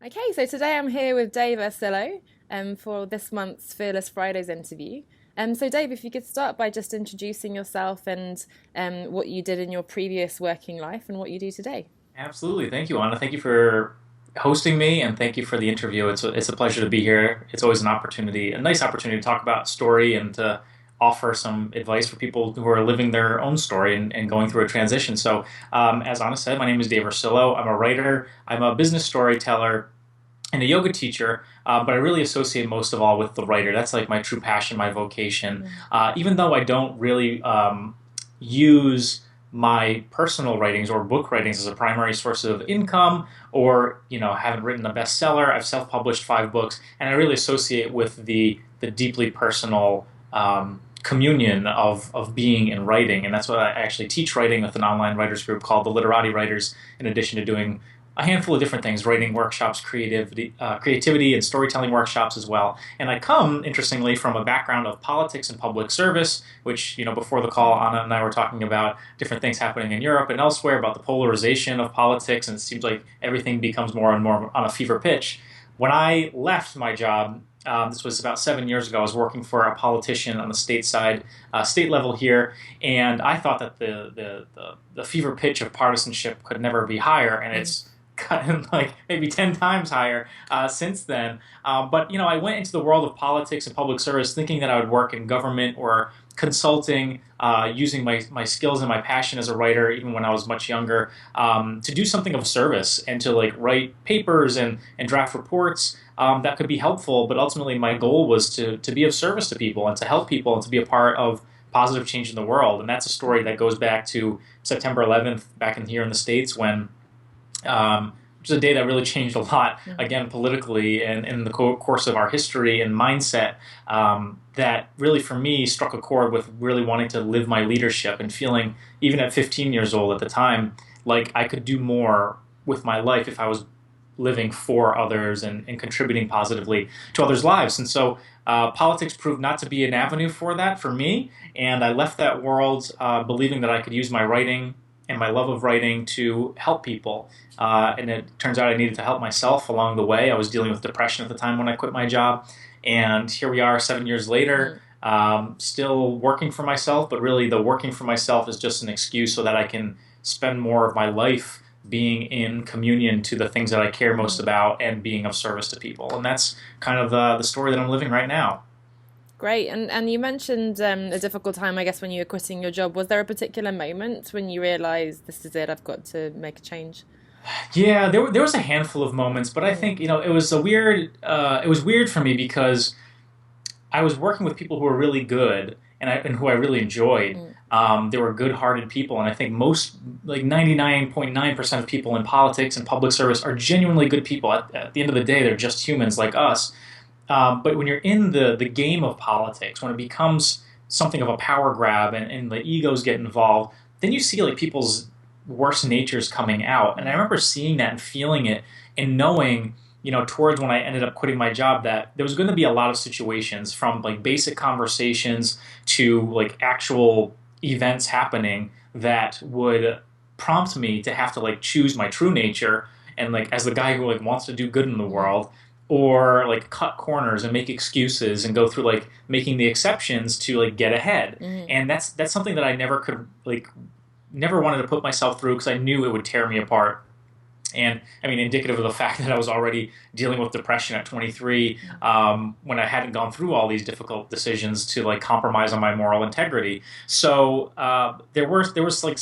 Okay, so today I'm here with Dave Ursillo for this month's Fearless Fridays interview. So, Dave, if you could start by just introducing yourself and what you did in your previous working life and what you do today. Absolutely. Thank you, Anna. Thank you for hosting me and thank you for the interview. It's a pleasure to be here. It's always an opportunity, a nice opportunity to talk about story and to offer some advice for people who are living their own story and going through a transition. So, as Anna said, my name is Dave Ursillo. I'm a writer, I'm a business storyteller, and a yoga teacher, but I really associate most of all with the writer. That's like my true passion, my vocation. Mm. Even though I don't really use my personal writings or book writings as a primary source of income, or haven't written a bestseller. I've self-published 5 books, and I really associate with the deeply personal communion of being in writing, and that's why I actually teach writing with an online writers group called the Literati Writers. In addition to doing a handful of different things, writing workshops, creativity and storytelling workshops as well. And I come, interestingly, from a background of politics and public service, which, before the call, Anna and I were talking about different things happening in Europe and elsewhere, about the polarization of politics, and it seems like everything becomes more and more on a fever pitch. When I left my job, this was about 7 years ago. I was working for a politician on the state level here, and I thought that the fever pitch of partisanship could never be higher, and Mm. it's gotten like maybe 10 times higher since then. But I went into the world of politics and public service thinking that I would work in government or consulting, using my skills and my passion as a writer, even when I was much younger, to do something of service and to like write papers and draft reports that could be helpful. But ultimately, my goal was to be of service to people and to help people and to be a part of positive change in the world. And that's a story that goes back to September 11th, back in here in the States, when which is a day that really changed a lot, Mm. again, politically and in the course of our history and mindset. That really, for me, struck a chord with really wanting to live my leadership and feeling, even at 15 years old at the time, like I could do more with my life if I was living for others and contributing positively to others' lives. And so politics proved not to be an avenue for that for me. And I left that world believing that I could use my writing and my love of writing to help people. And it turns out I needed to help myself along the way. I was dealing with depression at the time when I quit my job. And here we are 7 years later, Mm. still working for myself, but really the working for myself is just an excuse so that I can spend more of my life being in communion to the things that I care most Mm. about and being of service to people. And that's kind of the story that I'm living right now. Great. And you mentioned a difficult time, I guess, when you were quitting your job. Was there a particular moment when you realized this is it, I've got to make a change? Yeah, there was a handful of moments, but I Mm. think it was weird for me because I was working with people who were really good and who I really enjoyed. Mm. They were good-hearted people, and I think most, like 99.9% of people in politics and public service are genuinely good people. At the end of the day, they're just humans like us. But when you're in the game of politics, when it becomes something of a power grab and the egos get involved, then you see like people's worst natures coming out. And I Mm. remember seeing that and feeling it and knowing, towards when I ended up quitting my job, that there was going to be a lot of situations from like basic conversations to like actual events happening that would prompt me to have to like choose my true nature and like as the guy who like wants to do good in the Mm. world, or like cut corners and make excuses and go through like making the exceptions to like get ahead. Mm. And that's something that I never could like never wanted to put myself through because I knew it would tear me apart. And I mean, indicative of the fact that I was already dealing with depression at 23, Mm. when I hadn't gone through all these difficult decisions to like compromise on my moral integrity. So there was like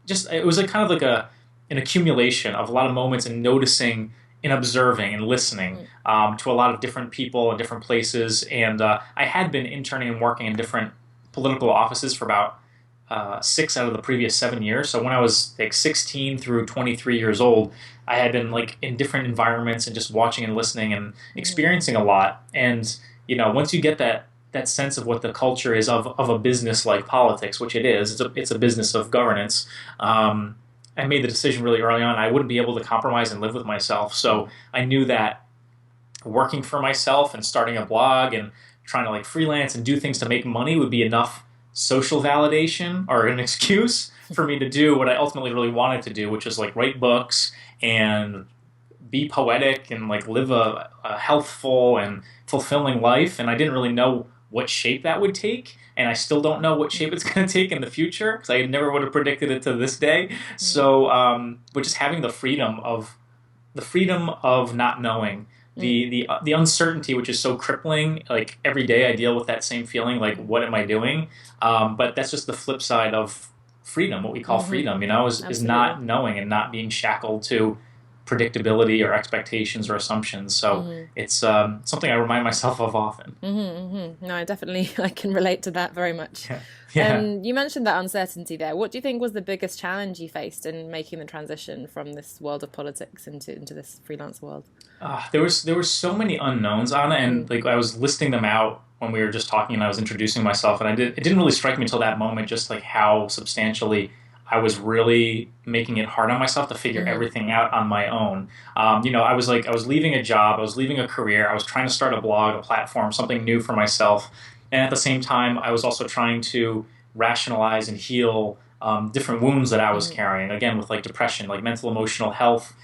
just it was like kind of like a an accumulation of a lot of moments and noticing and observing and listening Mm. to a lot of different people and different places. And I had been interning and working in different political offices for about 6 out of the previous 7 years. So when I was like 16 through 23 years old, I had been like in different environments and just watching and listening and Mm. experiencing a lot. And once you get that sense of what the culture is of a business like politics, which it is, it's a business of governance. I made the decision really early on I wouldn't be able to compromise and live with myself. So I knew that working for myself and starting a blog and trying to like freelance and do things to make money would be enough social validation or an excuse for me to do what I ultimately really wanted to do, which is like write books and be poetic and like live a healthful and fulfilling life. And I didn't really know what shape that would take. And I still don't know what shape it's going to take in the future because I never would have predicted it to this day. So, but just having the freedom of not knowing, the uncertainty, which is so crippling. Like every day, I deal with that same feeling. Like, what am I doing? But that's just the flip side of freedom. What we call freedom, is Absolutely. not knowing and not being shackled to predictability or expectations or assumptions. So it's something I remind myself of often. No, I definitely I can relate to that very much. Yeah. Yeah. You mentioned that uncertainty there. What do you think was the biggest challenge you faced in making the transition from this world of politics into this freelance world? There were so many unknowns on it, and like I was listing them out when we were just talking, and I was introducing myself, and it didn't really strike me until that moment, just like how substantially I was really making it hard on myself to figure everything out on my own. I was leaving a job, I was leaving a career, I was trying to start a blog, a platform, something new for myself, and at the same time, I was also trying to rationalize and heal different wounds that I was carrying. Again, with like depression, like mental, emotional health,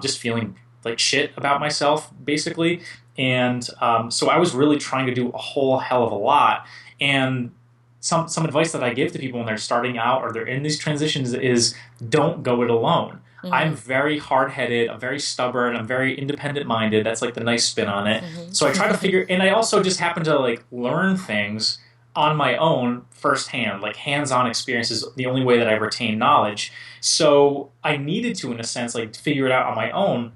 just feeling like shit about myself, basically. And so I was really trying to do a whole hell of a lot. And some advice that I give to people when they're starting out or they're in these transitions is don't go it alone. I'm very hard headed, I'm very stubborn, I'm very independent minded. That's like the nice spin on it. So I try to figure, and I also just happen to like learn things on my own firsthand, like hands on experience is the only way that I retain knowledge. So I needed to, in a sense, like figure it out on my own.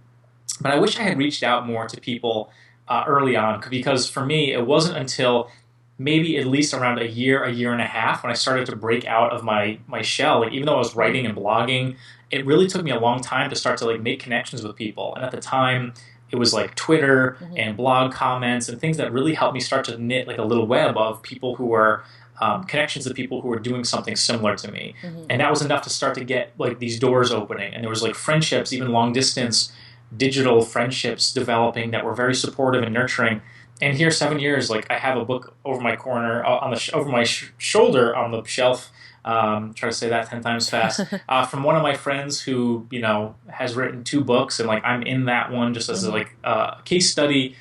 But I wish I had reached out more to people early on because for me, it wasn't until maybe at least around a year and a half when I started to break out of my shell. Like even though I was writing and blogging, it really took me a long time to start to like make connections with people. And at the time, it was like Twitter and blog comments and things that really helped me start to knit like a little web of people who were connections to people who were doing something similar to me. And that was enough to start to get like these doors opening. And there was like friendships, even long distance digital friendships developing that were very supportive and nurturing. And here, 7 years, like I have a book over my corner, over my shoulder on the shelf. Try to say that 10 times fast. From one of my friends who has written 2 books, and like I'm in that one just as a, like case study.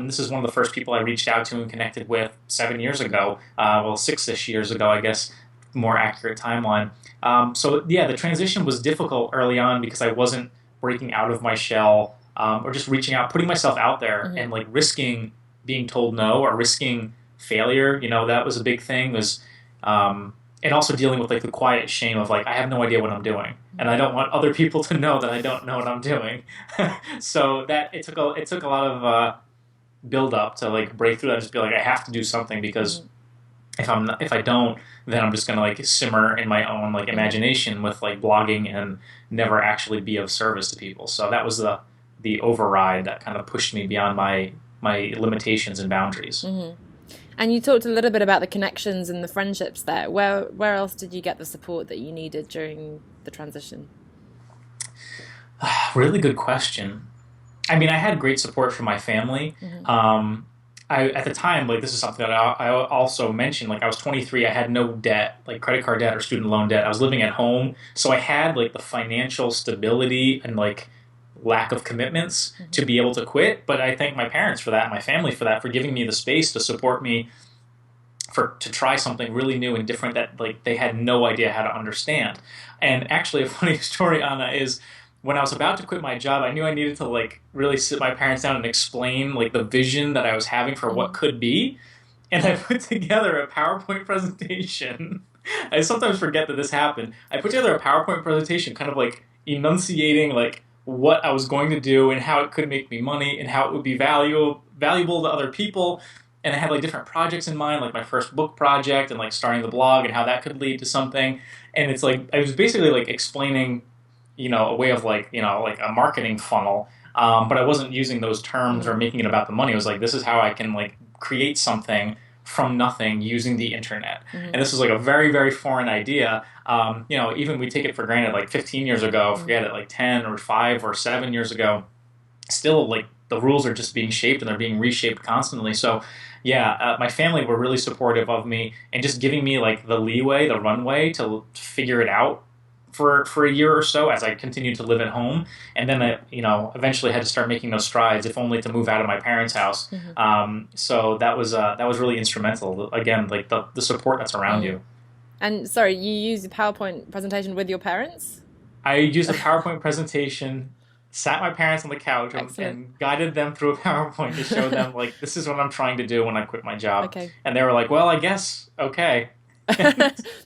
This is one of the first people I reached out to and connected with 7 years ago. Well, 6-ish years ago, I guess, more accurate timeline. So yeah, the transition was difficult early on because I wasn't breaking out of my shell or just reaching out, putting myself out there and like risking being told no or risking failure. That was a big thing. And also dealing with like the quiet shame of like I have no idea what I'm doing, and I don't want other people to know that I don't know what I'm doing. So that it took a lot of build up to like break through that and just be like I have to do something because if I don't, then I'm just gonna like simmer in my own like imagination with like blogging and never actually be of service to people. So that was the override that kind of pushed me beyond my limitations and boundaries. And you talked a little bit about the connections and the friendships there. Where else did you get the support that you needed during the transition? Really good question. I mean, I had great support from my family. At the time, like this is something that I also mentioned. Like I was 23, I had no debt, like credit card debt or student loan debt. I was living at home, so I had like the financial stability and like lack of commitments to be able to quit. But I thank my parents for that, my family for that, for giving me the space to support me to try something really new and different that like they had no idea how to understand. And actually, a funny story on that is when I was about to quit my job, I knew I needed to like really sit my parents down and explain like the vision that I was having for what could be. And I put together a PowerPoint presentation. I sometimes forget that this happened. I put together a PowerPoint presentation kind of like enunciating like what I was going to do and how it could make me money and how it would be valuable to other people. And I had like different projects in mind, like my first book project and like starting the blog and how that could lead to something. And it's like I was basically like explaining, a way of like, like a marketing funnel. But I wasn't using those terms or making it about the money. It was like, this is how I can like create something from nothing using the internet. And this was like a very, very foreign idea. Even we take it for granted, like 15 years ago, forget it, like 10 or 5 or 7 years ago, still like the rules are just being shaped and they're being reshaped constantly. So yeah, my family were really supportive of me and just giving me like the leeway, the runway to figure it out for a year or so as I continued to live at home, and then I eventually had to start making those strides, if only to move out of my parents' house. So that was really instrumental. Again, like the support that's around you. And sorry, you use the PowerPoint presentation with your parents? I used a PowerPoint presentation, sat my parents on the couch, Excellent. and guided them through a PowerPoint to show them, like, this is what I'm trying to do when I quit my job. Okay. And they were like, well, I guess, okay.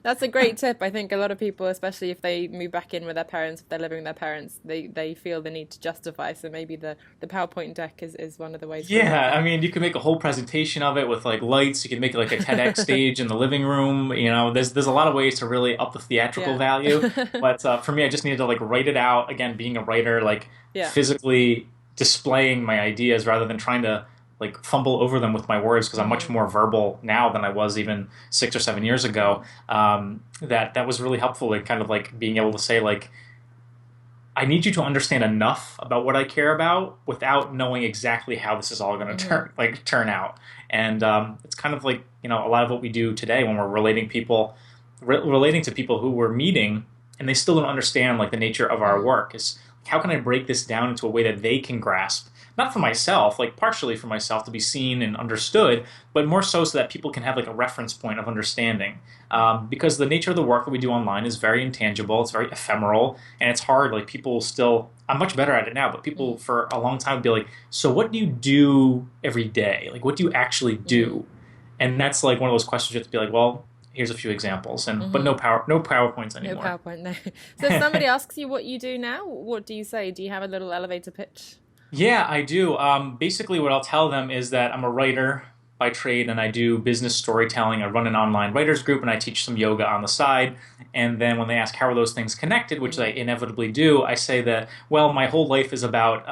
That's a great tip. I think a lot of people, especially if they move back in with their parents, if they're living with their parents, they feel the need to justify. So maybe the PowerPoint deck is one of the ways forward. Yeah, I mean, you could make a whole presentation of it with like lights. You could make it like a TEDx stage in the living room. There's a lot of ways to really up the theatrical Yeah. value. But for me, I just needed to like write it out. Again, being a writer, like Yeah. physically displaying my ideas rather than trying to like fumble over them with my words, because I'm much more verbal now than I was even 6 or 7 years ago. That was really helpful. Like kind of like being able to say like, I need you to understand enough about what I care about without knowing exactly how this is all going to turn out. And it's kind of like a lot of what we do today when we're relating to people who we're meeting, and they still don't understand like the nature of our work. Is how can I break this down into a way that they can grasp? Not for myself, like partially for myself to be seen and understood, but more so that people can have like a reference point of understanding. Because the nature of the work that we do online is very intangible, it's very ephemeral, and it's hard. Like people still, I'm much better at it now, but people for a long time would be like, so what do you do every day? Like what do you actually do? And that's like one of those questions you have to be like, well, here's a few examples, but no PowerPoints No anymore. PowerPoint, no. So if somebody asks you what you do now, what do you say? Do you have a little elevator pitch? Yeah, I do. Basically, what I'll tell them is that I'm a writer by trade, and I do business storytelling. I run an online writers group, and I teach some yoga on the side. And then when they ask how are those things connected, which they inevitably do, I say that, well, my whole life is about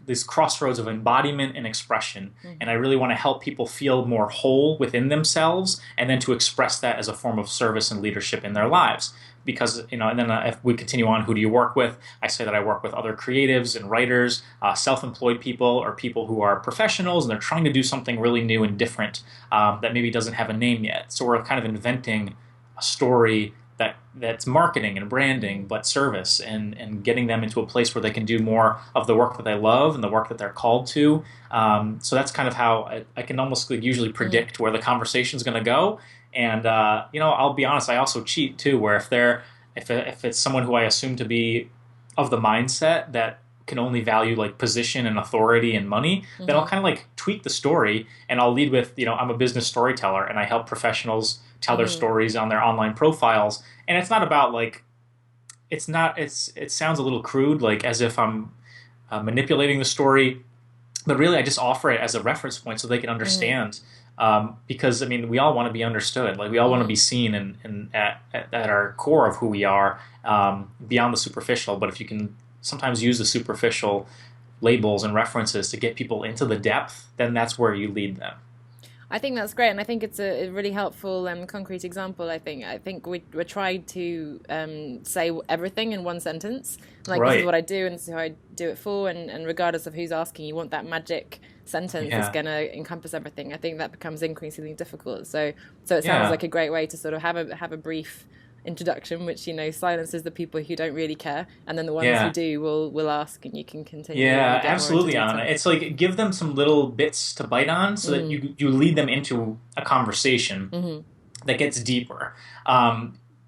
this crossroads of embodiment and expression. And I really want to help people feel more whole within themselves, and then to express that as a form of service and leadership in their lives. Because, and then if we continue on, who do you work with? I say that I work with other creatives and writers, self-employed people, or people who are professionals and they're trying to do something really new and different that maybe doesn't have a name yet. So we're kind of inventing a story that's marketing and branding, but service, and getting them into a place where they can do more of the work that they love and the work that they're called to. So that's kind of how I can almost usually predict where the conversation's going to go. And I'll be honest, I also cheat too, where if it's someone who I assume to be of the mindset that can only value like position and authority and money, then I'll kind of like tweak the story, and I'll lead with, I'm a business storyteller and I help professionals tell their stories on their online profiles. And it's not about like, it sounds a little crude, like as if I'm manipulating the story, but really I just offer it as a reference point so they can understand. Because I mean, we all want to be understood. Like we all want to be seen and at our core of who we are, beyond the superficial. But if you can sometimes use the superficial labels and references to get people into the depth, then that's where you lead them. I think that's great, and I think it's a really helpful concrete example. I think we're trying to say everything in one sentence. Like this is what I do, and this is who I do it for, and regardless of who's asking, you want that magic sentence that's going to encompass everything. I think that becomes increasingly difficult. So it sounds like a great way to sort of have a brief introduction, which silences the people who don't really care, and then the ones who do will ask, and you can continue. Yeah, absolutely, Anna. It's like give them some little bits to bite on, so that you lead them into a conversation that gets deeper.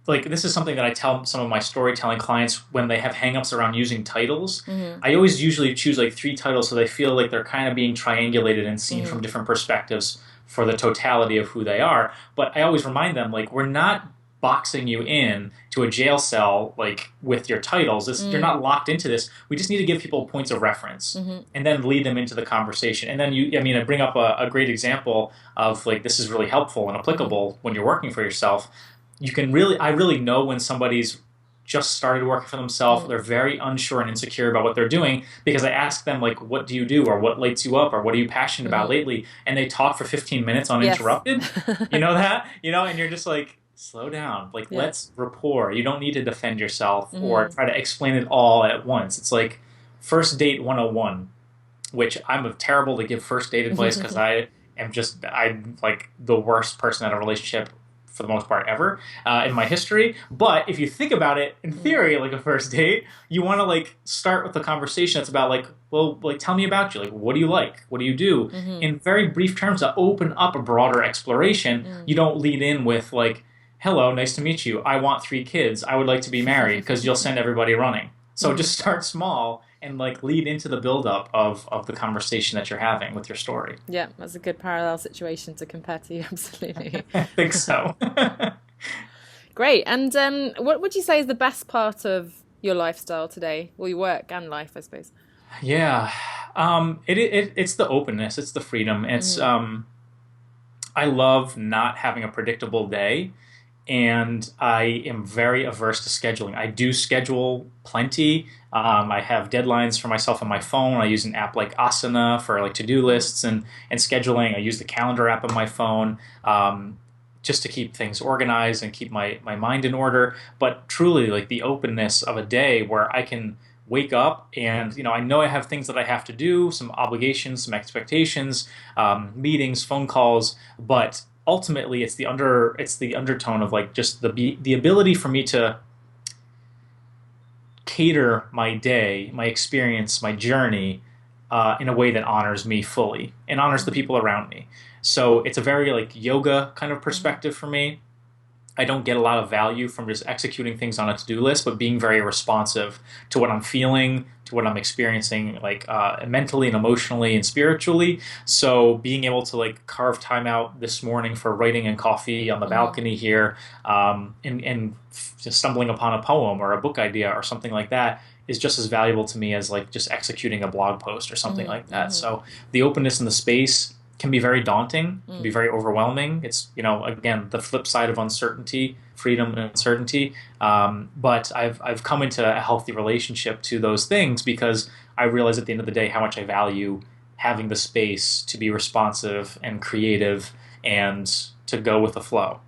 Like this is something that I tell some of my storytelling clients when they have hangups around using titles. I always usually choose like 3 titles so they feel like they're kind of being triangulated and seen from different perspectives for the totality of who they are. But I always remind them, like, we're not boxing you in to a jail cell like with your titles. You're not locked into this. We just need to give people points of reference and then lead them into the conversation. And then I bring up a great example of like, this is really helpful and applicable when you're working for yourself. I really know when somebody's just started working for themselves, they're very unsure and insecure about what they're doing, because I ask them like, what do you do, or what lights you up, or what are you passionate about lately? And they talk for 15 minutes uninterrupted. You know that? And you're just like, slow down. Like, let's rapport. You don't need to defend yourself or try to explain it all at once. It's like first date 101, which I'm terrible to give first date advice because I'm like the worst person at a relationship for the most part ever in my history. But if you think about it, in theory, like a first date, you want to like start with a conversation that's about like, well, like tell me about you. Like, what do you like? What do you do? In very brief terms to open up a broader exploration. You don't lead in with like, hello, nice to meet you. I want 3 kids. I would like to be married, because you'll send everybody running. So just start small and like lead into the buildup of the conversation that you're having with your story. Yeah, that's a good parallel situation to compare to. Absolutely. I think so. Great. And what would you say is the best part of your lifestyle today? Well, your work and life, I suppose. Yeah. It's the openness. It's the freedom. It's I love not having a predictable day. And I am very averse to scheduling. I do schedule plenty. I have deadlines for myself on my phone. I use an app like Asana for like to-do lists and scheduling. I use the calendar app on my phone just to keep things organized and keep my mind in order. But truly, like the openness of a day where I can wake up and, I know I have things that I have to do, some obligations, some expectations, meetings, phone calls, but ultimately it's the undertone of like just the ability for me to cater my day, my experience, my journey in a way that honors me fully and honors the people around me. So it's a very like yoga kind of perspective for me. I don't get a lot of value from just executing things on a to-do list, but being very responsive to what I'm feeling, to what I'm experiencing, like mentally and emotionally and spiritually. So being able to like carve time out this morning for writing and coffee on the balcony here, and just stumbling upon a poem or a book idea or something like that is just as valuable to me as like just executing a blog post or something like that. So the openness in the space can be very daunting, can be very overwhelming. It's, again, the flip side of uncertainty, freedom and uncertainty. But I've come into a healthy relationship to those things because I realize at the end of the day how much I value having the space to be responsive and creative and to go with the flow.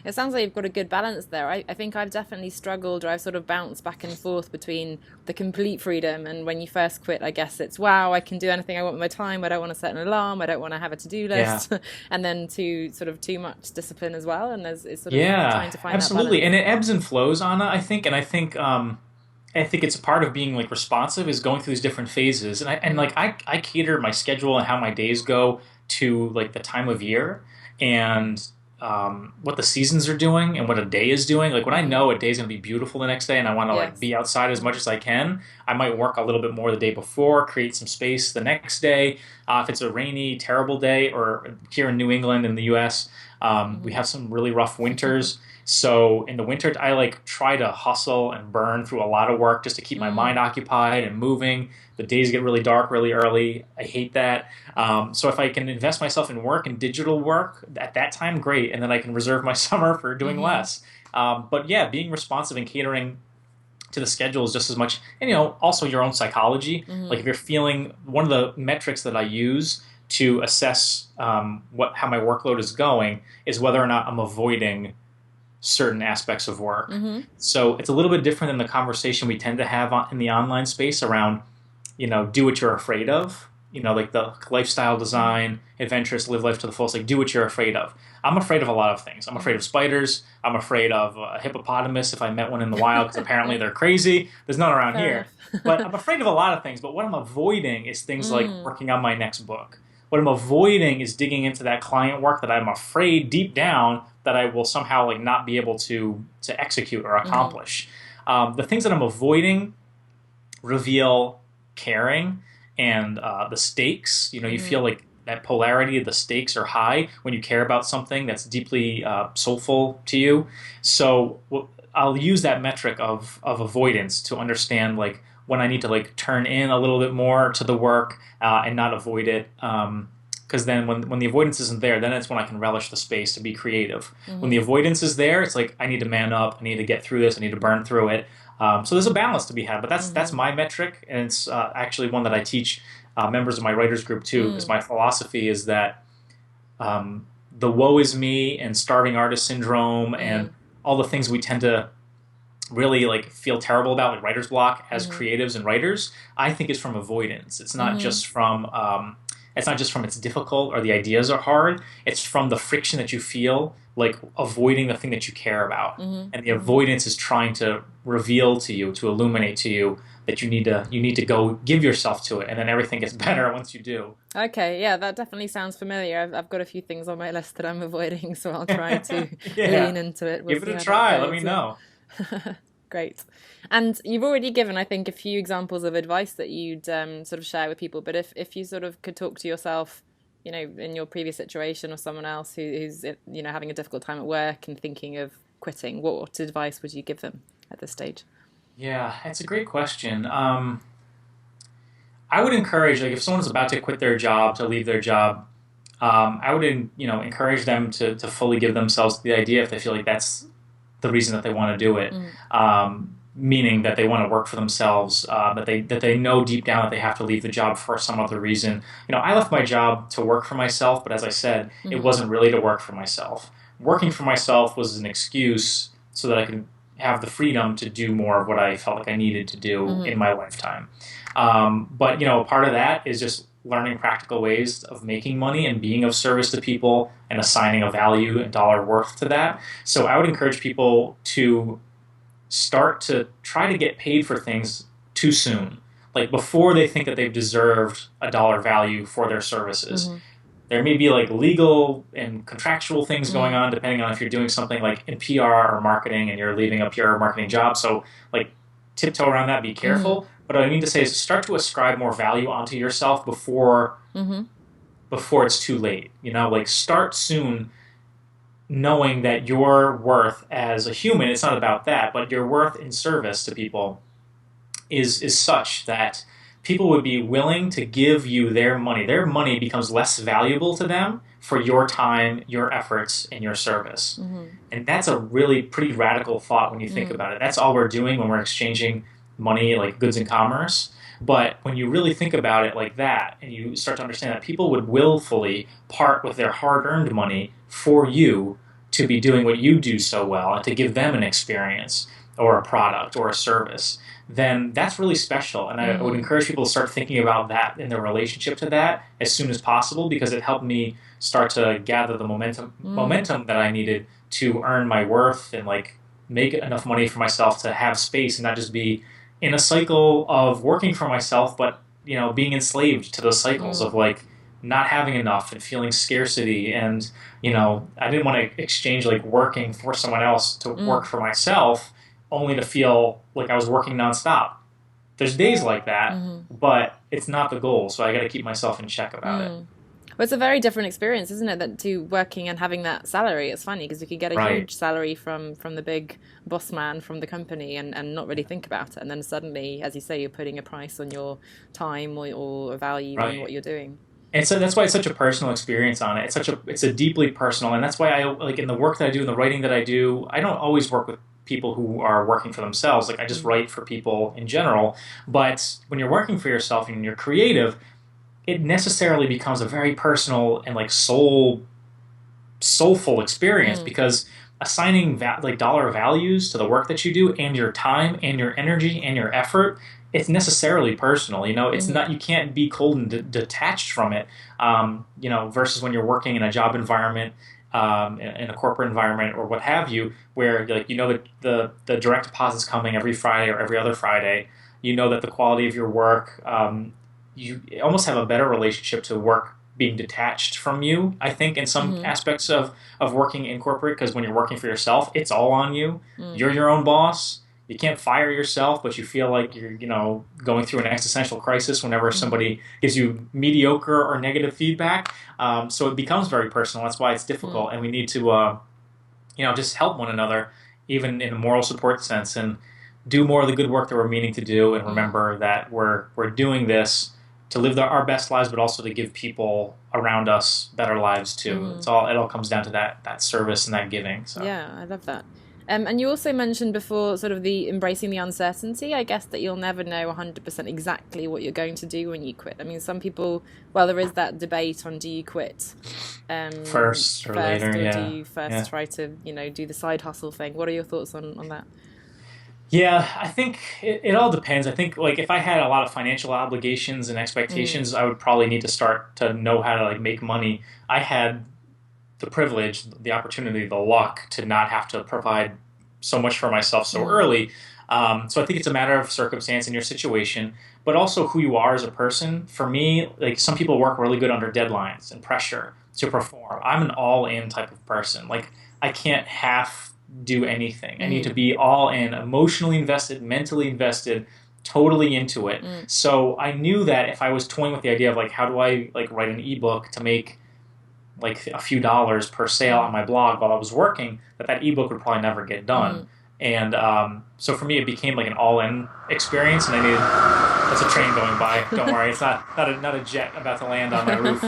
It sounds like you've got a good balance there. I think I've definitely struggled, or I've sort of bounced back and forth between the complete freedom and when you first quit, I guess it's, wow, I can do anything I want with my time. I don't want to set an alarm. I don't want to have a to-do list. Yeah. And then to sort of too much discipline as well. And it's sort of trying to find absolutely. that balance. And it ebbs and flows, Anna, I think. And I think it's a part of being like responsive is going through these different phases. And I cater my schedule and how my days go to like the time of year and what the seasons are doing and what a day is doing. Like when I know a day is going to be beautiful the next day and I want to like be outside as much as I can, I might work a little bit more the day before, create some space the next day. If it's a rainy, terrible day, or here in New England in the US, we have some really rough winters. So in the winter, I like try to hustle and burn through a lot of work just to keep my mind occupied and moving. The days get really dark really early. I hate that. So if I can invest myself in work and digital work at that time, great. And then I can reserve my summer for doing less. But yeah, being responsive and catering to the schedule is just as much, and also your own psychology. Like if you're feeling, one of the metrics that I use to assess how my workload is going is whether or not I'm avoiding certain aspects of work. So it's a little bit different than the conversation we tend to have in the online space around, do what you're afraid of, like the lifestyle design, adventurous, live life to the fullest, like do what you're afraid of. I'm afraid of a lot of things. I'm afraid of spiders. I'm afraid of a hippopotamus if I met one in the wild, because apparently they're crazy. There's none around here. But I'm afraid of a lot of things. But what I'm avoiding is things like working on my next book. What I'm avoiding is digging into that client work that I'm afraid deep down that I will somehow like not be able to execute or accomplish. The things that I'm avoiding reveal caring and the stakes. You feel like that polarity of the stakes are high when you care about something that's deeply soulful to you. So I'll use that metric of avoidance to understand like when I need to like turn in a little bit more to the work and not avoid it. Because then when the avoidance isn't there, then it's when I can relish the space to be creative. When the avoidance is there, it's like I need to man up, I need to get through this, I need to burn through it. So there's a balance to be had, but that's my metric, and it's actually one that I teach members of my writers group too, because my philosophy is that the woe is me and starving artist syndrome and all the things we tend to really like feel terrible about with writer's block as creatives and writers, I think is from avoidance. It's not just from it's difficult or the ideas are hard. It's from the friction that you feel like avoiding the thing that you care about. And the Hmm. avoidance is trying to reveal to you, to illuminate to you that you need to go give yourself to it, and then everything gets better once you do. Okay, yeah, that definitely sounds familiar. I've got a few things on my list that I'm avoiding, so I'll try to Yeah. lean into it. We'll Give it see a how that try. Let me goes. Yeah. know. Great. And you've already given, I think, a few examples of advice that you'd sort of share with people. But if you sort of could talk to yourself, in your previous situation or someone else who's, having a difficult time at work and thinking of quitting, what advice would you give them at this stage? Yeah, it's a great question. I would encourage, like, if someone's about to quit their job, to leave their job, I would, encourage them to fully give themselves the idea if they feel like that's the reason that they want to do it. Mm, Meaning that they want to work for themselves, that they know deep down that they have to leave the job for some other reason. I left my job to work for myself, but as I said, it mm-hmm, wasn't really to work for myself. Working for myself was an excuse so that I could have the freedom to do more of what I felt like I needed to do in mm-hmm, my lifetime. But part of that is just learning practical ways of making money and being of service to people and assigning a value and dollar worth to that. So I would encourage people to start to try to get paid for things too soon, like before they think that they've deserved a dollar value for their services. mm-hmm, There may be like legal and contractual things going mm, on depending on if you're doing something like in PR or marketing and you're leaving a PR or marketing job. So like tiptoe around that, be mm-hmm, careful. But what I mean to say is start to ascribe more value onto yourself before it's too late. Like start soon knowing that your worth as a human, it's not about that, but your worth in service to people is such that people would be willing to give you their money. Their money becomes less valuable to them for your time, your efforts, and your service. mm-hmm, And that's a really pretty radical thought when you think mm, about it. That's all we're doing when we're exchanging money, like goods and commerce. But when you really think about it like that, and you start to understand that people would willfully part with their hard earned money for you to be doing what you do so well and to give them an experience or a product or a service, then that's really special. And I would mm, encourage people to start thinking about that in their relationship to that as soon as possible because it helped me start to gather the mm, momentum that I needed to earn my worth and like make enough money for myself to have space and not just be in a cycle of working for myself, but being enslaved to those cycles mm, of like not having enough and feeling scarcity. And I didn't want to exchange like working for someone else to work mm, for myself only to feel like I was working nonstop. There's days like that, mm, but it's not the goal. So I got to keep myself in check about it. mm. Well, it's a very different experience, isn't it, that to working and having that salary. It's funny because you could get a Right, huge salary from the big boss man from the company and not really think about it. And then suddenly, as you say, you're putting a price on your time or a value on right. what you're doing. And so that's why it's such a personal experience on it. It's a deeply personal, and that's why I like in the work that I do, in the writing that I do. I don't always work with people who are working for themselves. Like I just Mm, write for people in general. But when you're working for yourself and you're creative, it necessarily becomes a very personal and like soulful experience mm, because assigning like dollar values to the work that you do and your time and your energy and your effort, it's necessarily personal. It's mm, not, you can't be cold and detached from it. Versus when you're working in a job environment, in a corporate environment or what have you, where like that the direct deposit's coming every Friday or every other Friday. You know that the quality of your work, you almost have a better relationship to work being detached from you, I think, in some mm, aspects of working in corporate, because when you're working for yourself, it's all on you. mm, You're your own boss. You can't fire yourself, but you feel like you're, going through an existential crisis whenever mm, somebody gives you mediocre or negative feedback. So it becomes very personal. That's why it's mm, difficult, and we need to, just help one another, even in a moral support sense, and do more of the good work that we're meaning to do, and mm, remember that we're doing this to live our best lives, but also to give people around us better lives too. mm. It all comes down to that service and that giving. So Yeah, I love that. And you also mentioned before sort of the embracing the uncertainty. I guess that you'll never know 100% exactly what you're going to do when you quit. I mean, some people, well, there is that debate on do you quit first or first later, or do yeah, you first yeah. try to, do the side hustle thing? What are your thoughts on that? Yeah, I think it all depends. I think like if I had a lot of financial obligations and Mm, expectations, I would probably need to start to know how to like make money. I had the privilege, the opportunity, the luck to not have to provide so much for myself so early. So I think it's a matter of circumstance and your situation, but also who you are as a person. For me, like some people work really good under deadlines and pressure to perform. I'm an all-in type of person. Like I can't half do anything. I need to be all in, emotionally invested, mentally invested, totally into it. So I knew that if I was toying with the idea of like how do I like write an ebook to make like a few dollars per sale on my blog while I was working, that ebook would probably never get done. And so for me, it became like an all-in experience, and I needed. That's a train going by. Don't worry, it's not a jet about to land on my roof.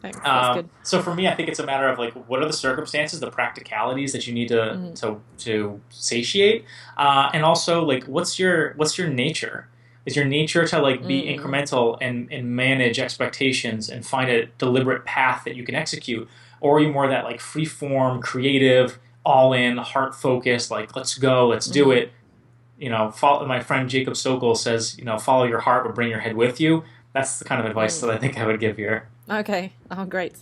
Thanks. That's good. So for me, I think it's a matter of like, what are the circumstances, the practicalities that you need to satiate, and also like, what's your nature? Is your nature to like be incremental and manage expectations and find a deliberate path that you can execute, or are you more that like free form, creative, all in, heart focused, like let's go, let's do it. You know, my friend Jacob Sokol says, you know, follow your heart, but bring your head with you. That's the kind of advice that I think I would give here. Okay. Oh, great.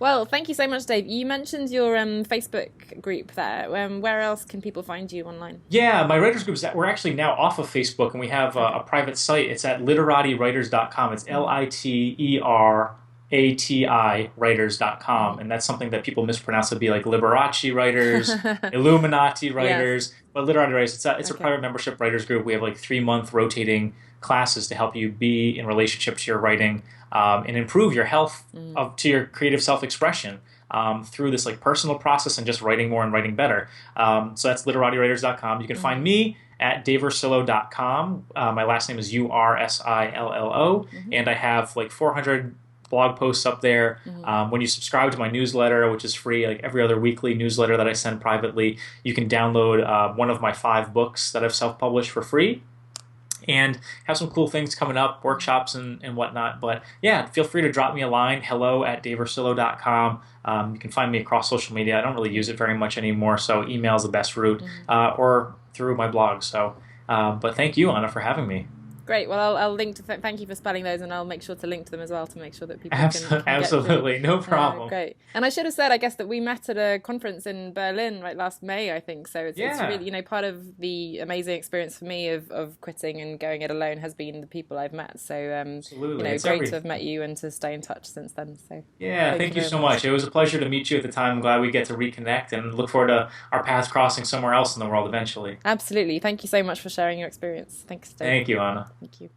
Well, thank you so much, Dave. You mentioned your Facebook group there. Where else can people find you online? Yeah, my writers group we're actually now off of Facebook, and we have a private site. It's at literatywriters.com. It's LITERATI writers.com, and that's something that people mispronounce to be like Liberace writers, Illuminati writers, yes. But Literati writers. It's a private membership writers group. We have like 3-month rotating classes to help you be in relationship to your writing and improve your health to your creative self-expression through this like personal process and just writing more and writing better. So that's literatywriters.com. You can find me at daveursillo.com. My last name is Ursillo, and I have like 400 blog posts up there. When you subscribe to my newsletter, which is free, like every other weekly newsletter that I send privately, you can download one of my 5 books that I've self-published for free. And have some cool things coming up, workshops and whatnot. But yeah, feel free to drop me a line, hello@daveursillo.com. You can find me across social media. I don't really use it very much anymore, so email is the best route, or through my blog. So, but thank you, Anna, for having me. Great. Well, I'll link to. Thank you for spelling those, and I'll make sure to link to them as well to make sure that people can absolutely no problem. Great. And I should have said, I guess, that we met at a conference in Berlin right last May, I think. So it's really, part of the amazing experience for me of quitting and going it alone has been the people I've met. So absolutely, it's great to have met you and to stay in touch since then. So yeah, thank you so much. It was a pleasure to meet you at the time. I'm glad we get to reconnect and look forward to our paths crossing somewhere else in the world eventually. Absolutely. Thank you so much for sharing your experience. Thanks, Dave. Thank you, Anna. Thank you.